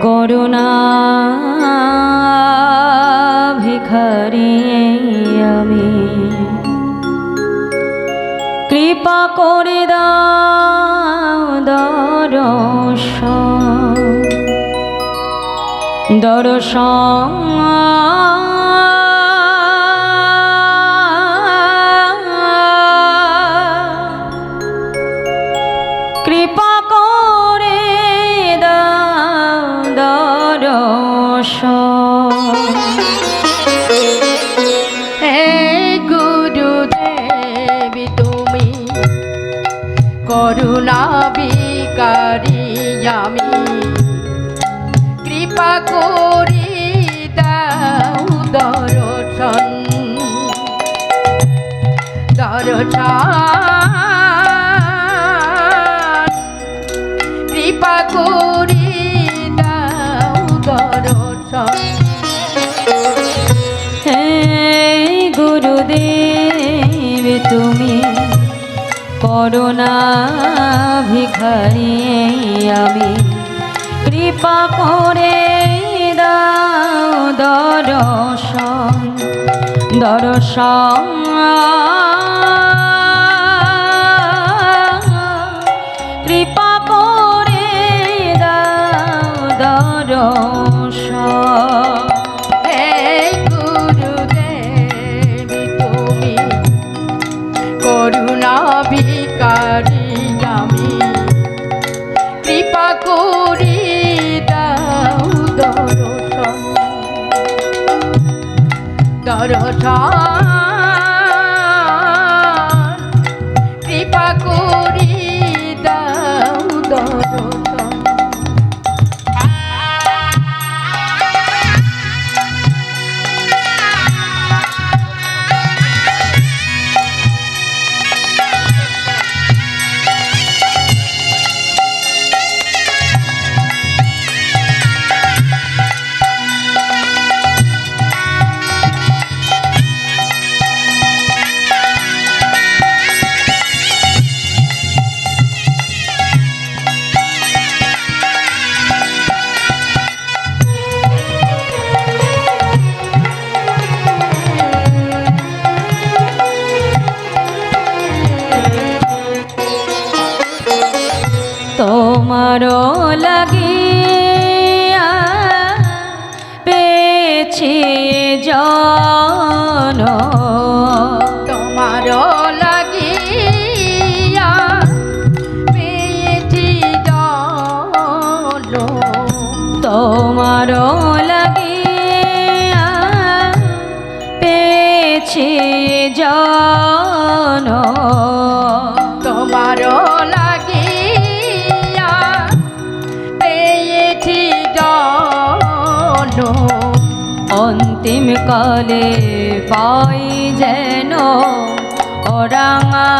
করুণা ভিখারি আমি, কৃপা করে দাও দর্শন দর্শন কৃপা করে দাও দর্শন। হে গুরুদেব তুমি করুণা ভিখারি আমি, কৃপা করি দাও দর্শন দর্শন কৃপা করি দাও দর্শন। হে গুরুদেব তুমি করুণা ভিখারি আমি, কৃপা করে দাও দর্শন দর্শন কৃপা করে দাও দর্শন। হে গুরুদেব তুমি করুণা ভিখারি আমি, কৃপা করি দাও দর্শন দর্শন কৃপা করি দাও দর্শন। তোমারও লাগিয়া পেয়েছি জন, তোমারও লাগিয়া পেয়েছি জন, তোমারও লাগিয়া পেয়েছি জন, তোমারও লাগিয়া পেয়েছি জন, অন্তিম কালে পাই যেন ওরাঙা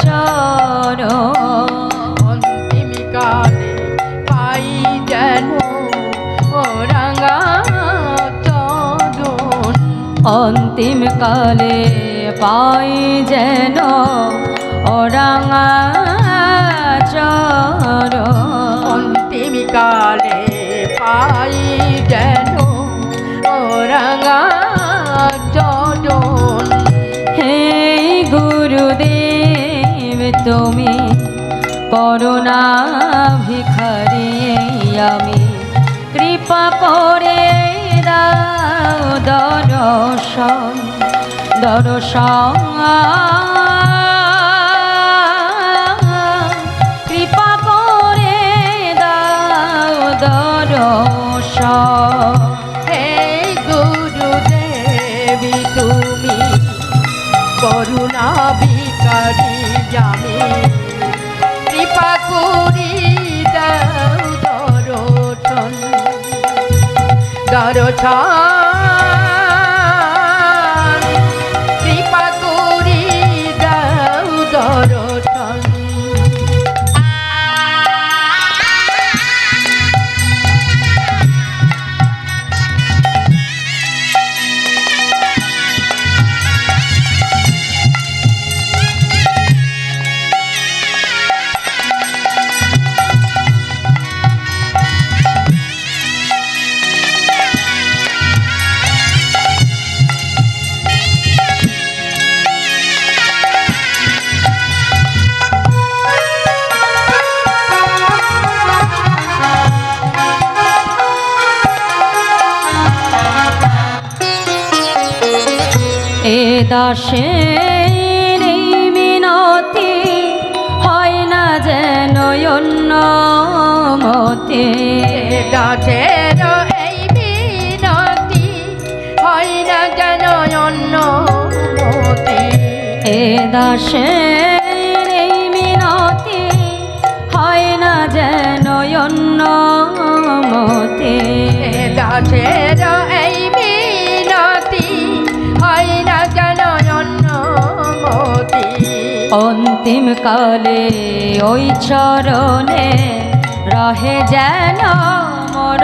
চরণ, অন্তিম কালে পাই যেন ওরাঙা চরণ, অন্তিম কালে পাই যেন ওরাঙা চরণ, অন্তিম কালে পাই যেন ওরাঙা চরণ। হে গুরুদেব তুমি করুণা ভিখারি আমি, কৃপা করে দাও দর্শন দর্শন কৃপা করে দাও দর্শন। হে গুরুদেব তুমি করুণা ভিখারি আমি, কৃপা করি দাও দর্শন দর্শন কৃপা করি দাও দর্শন। দাসের এই মিনতি হয় না যেন অন্য মতে। দাসের এই মিনতি হয় না যেন অন্য মতে। এ দাসের এই মিনতি হয় না যেন অন্য মতে। দাসের এই মিনতি হয় না যেন অন্য মতে। অন্তিম কালে ওই চরণে রহে যেন মোর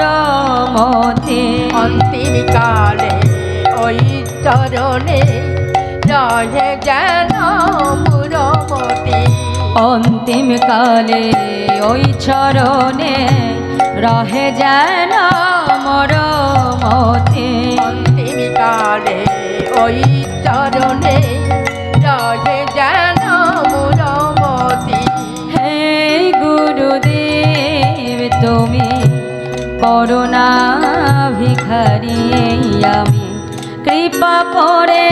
মতে। অন্তিম কালে ওই চরণে রহে যেন মোর মতে। অন্তিম কালে ওই চরণে রহে যেন মোর মতে। অন্তিম কালে ওই চরণে রহে যেন মোর মতে। হে গুরুদেব তুমি করুণা ভিখারি আমি, কৃপা করে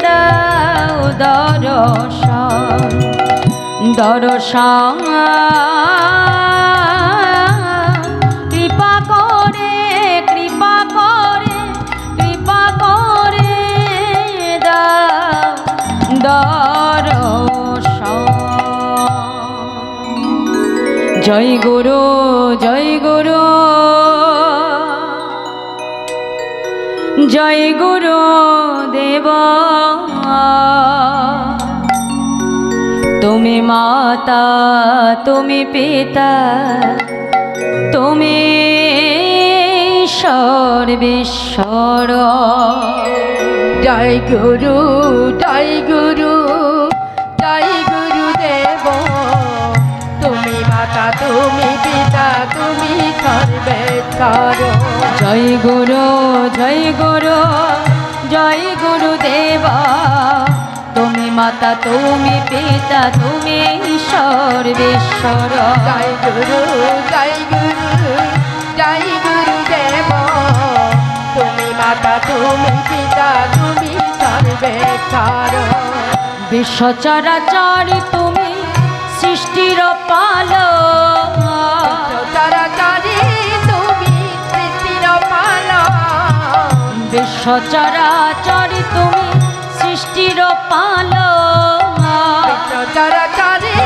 দাও দর্শন দর্শন। কৃপা করে কৃপা করে কৃপা করে দাও দর্শন। জয় গুরু জয় গুরু জয় গুরু দেব। তুমি মাতা তুমি পিতা তুমি সর্বেশ্বর। জয় গুরু জয় গুরু জয় গুরু দেব। তুমি মাতা তুমি পিতা তুমি সর্বেশ্বর। জয় গুরু জয় গুরু জয় গুরু দেব। তুমি মাতা তুমি পিতা তুমি সর্বেশ্বর। জয় গুরু জয় গুরু জয় গুরু দেব। তুমি মাতা তুমি পিতা তুমি সর্বেশ্বর। বিশ্ব চরাচরি তুমি সৃষ্টির পালক। চরাচরি তুমি সৃষ্টির পালক। বিশ্ব চরাচরি তুমি সৃষ্টির পালক। চরাচরি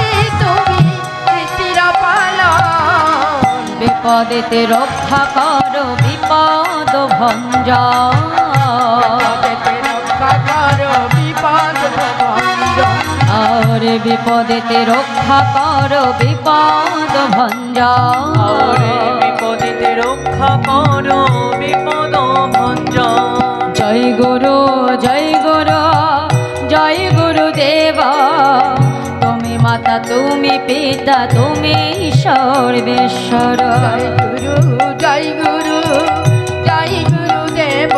তুমি সৃষ্টির পালক। বিপদেতে রক্ষা করো বিপদ ভঞ্জন। রক্ষা করো বিপদ ভঞ্জন। আর বিপদেতে রক্ষা করো বিপদ ভঞ্জন। বিপদেতে রক্ষা করো বিপদ ভঞ্জন। জয় গুরু জয় গুরু জয় গুরু দেব। তুমি মাতা তুমি পিতা তুমি সর্বেশ্বর। জয় গুরু জয় গুরু জয় গুরু দেব।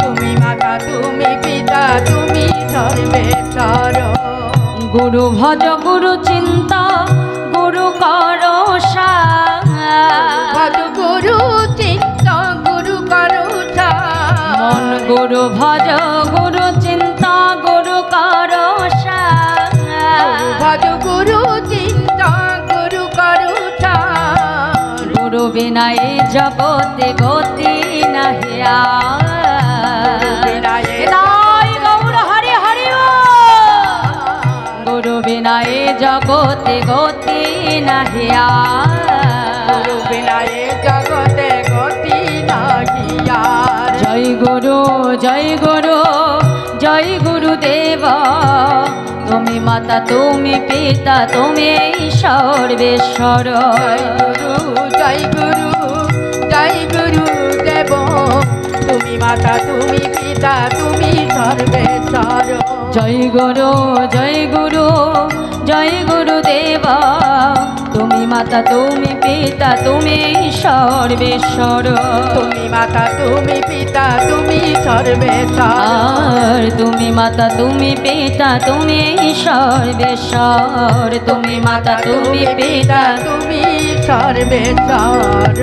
তুমি মাতা তুমি পিতা তুমি সর্বেশ্বর। গুরু ভজ গুরু চিন্তা গুরু কর ভজ গুরু চিত্ত গুরু করু মন গুরু ভজ গুরু চিন্তা গুরু কর ভজ গুরু চিত্ত গুরু করু। গুরু বিনা এই জগতে গতি নাহি আর। গৌর হরি হরি গুরু বিনা এই জগতে গতি নাহি আর। বিনা এ জগতে গতি নাহি আর। জয় গুরু জয় গুরু জয় গুরু দেব। তুমি মাতা তুমি পিতা তুমি সর্বেশ্বর। জয় গুরু জয় গুরু জয় গুরু দেব। তুমি মাতা তুমি পিতা তুমি সর্বেশ্বর। জয় গুরু জয় গুরু জয় গুরু দেব। তুমি মাতা তুমি পিতা তুমি সর্বেশ্বর। তুমি মাতা তুমি পিতা তুমি সর্বেশ্বর। আর তুমি মাতা তুমি পিতা তুমি সর্বেশ্বর। তুমি মাতা তুমি পিতা তুমি সর্বেশ্বর।